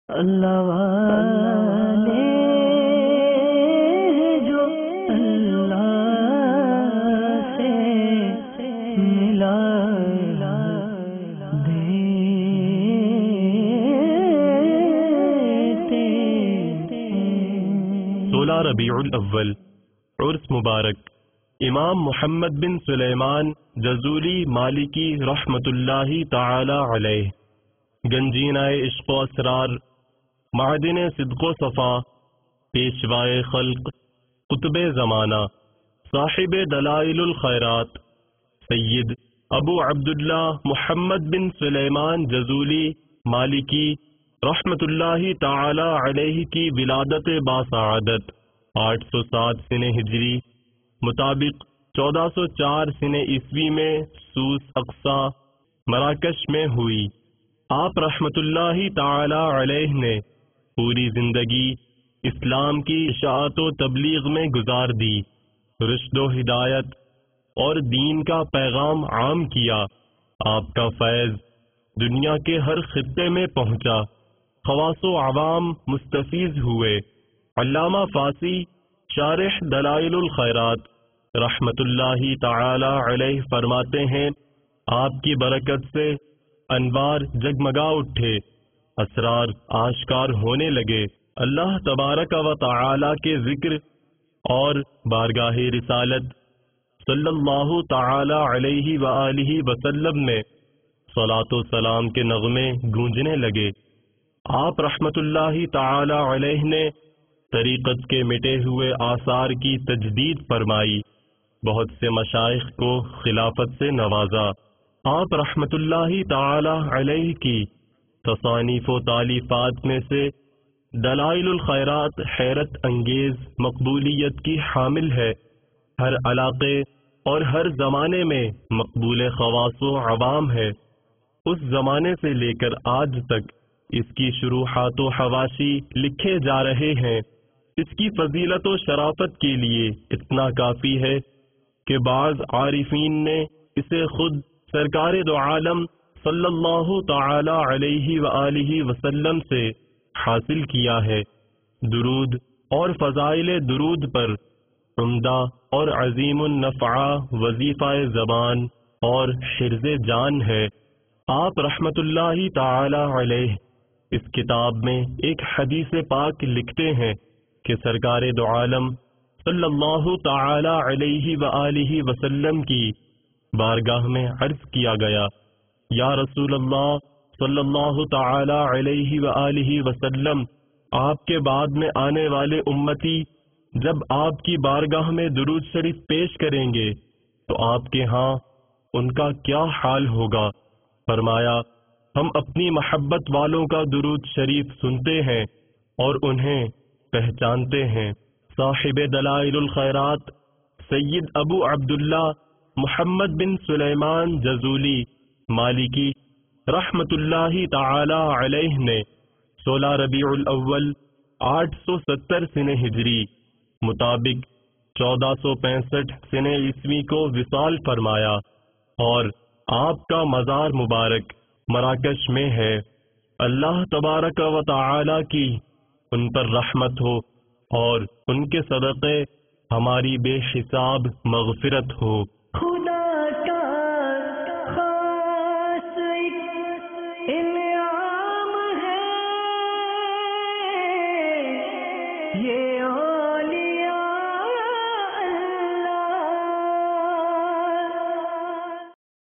اللہ والے جو اللہ سے ملا دیتے 16 ربیع الاول عرس مبارک امام محمد بن سلیمان جزولی مالکی رحمت اللہ تعالی علیہ، گنجینہ عشق و اسرار، معدن صدق و صفا، پیشوائے خلق، قطب زمانہ، صاحب دلائل الخیرات، سید ابو عبداللہ محمد بن سلیمان جزولی مالکی رحمت اللہ تعالی علیہ کی ولادت باسعادت 807 سن ہجری مطابق 1404 سن عیسوی میں سوس اقصی مراکش میں ہوئی۔ آپ رحمت اللہ تعالی علیہ نے پوری زندگی اسلام کی اشاعت و تبلیغ میں گزار دی، رشد و ہدایت اور دین کا پیغام عام کیا۔ آپ کا فیض دنیا کے ہر خطے میں پہنچا، خواص و عوام مستفیض ہوئے۔ علامہ فاسی شارح دلائل الخیرات رحمت اللہ تعالی علیہ فرماتے ہیں، آپ کی برکت سے انوار جگمگا اٹھے، اسرار آشکار ہونے لگے۔ اللہ تبارک و تعالی کے ذکر اور بارگاہ رسالت صلی اللہ تعالی علیہ وآلہ وسلم میں صلاۃ و سلام کے نغمے گونجنے لگے۔ آپ رحمت اللہ تعالی علیہ نے طریقت کے مٹے ہوئے آثار کی تجدید فرمائی، بہت سے مشائخ کو خلافت سے نوازا۔ آپ رحمت اللہ تعالی علیہ کی تصانیف و تالیفات میں سے دلائل الخیرات حیرت انگیز مقبولیت کی حامل ہے، ہر علاقے اور ہر زمانے میں مقبول خواص و عوام ہے۔ اس زمانے سے لے کر آج تک اس کی شروحات و حواشی لکھے جا رہے ہیں۔ اس کی فضیلت و شرافت کے لیے اتنا کافی ہے کہ بعض عارفین نے اسے خود سرکار دو عالم صلی اللہ تعالی علیہ وآلہ وسلم سے حاصل کیا ہے۔ درود اور فضائل درود پر عمدہ اور عظیم النفع وظیفہ زبان اور حرز جان ہے۔ آپ رحمت اللہ تعالی علیہ اس کتاب میں ایک حدیث پاک لکھتے ہیں کہ سرکار دو عالم صلی اللہ تعالی علیہ وآلہ وسلم کی بارگاہ میں عرض کیا گیا، یا رسول اللہ صلی اللہ تعالی علیہ وآلہ وسلم، آپ کے بعد میں آنے والے امتی جب آپ کی بارگاہ میں درود شریف پیش کریں گے تو آپ کے ہاں ان کا کیا حال ہوگا؟ فرمایا، ہم اپنی محبت والوں کا درود شریف سنتے ہیں اور انہیں پہچانتے ہیں۔ صاحب دلائل الخیرات سید ابو عبداللہ محمد بن سلیمان جزولی مالکی رحمت اللہ تعالی علیہ نے 16 ربیع الاول 870 سن ہجری مطابق 1465 سن عیسوی کو وصال فرمایا، اور آپ کا مزار مبارک مراکش میں ہے۔ اللہ تبارک و تعالی کی ان پر رحمت ہو اور ان کے صدقے ہماری بے حساب مغفرت ہو۔ خدا کا خاص انعام ہے یہ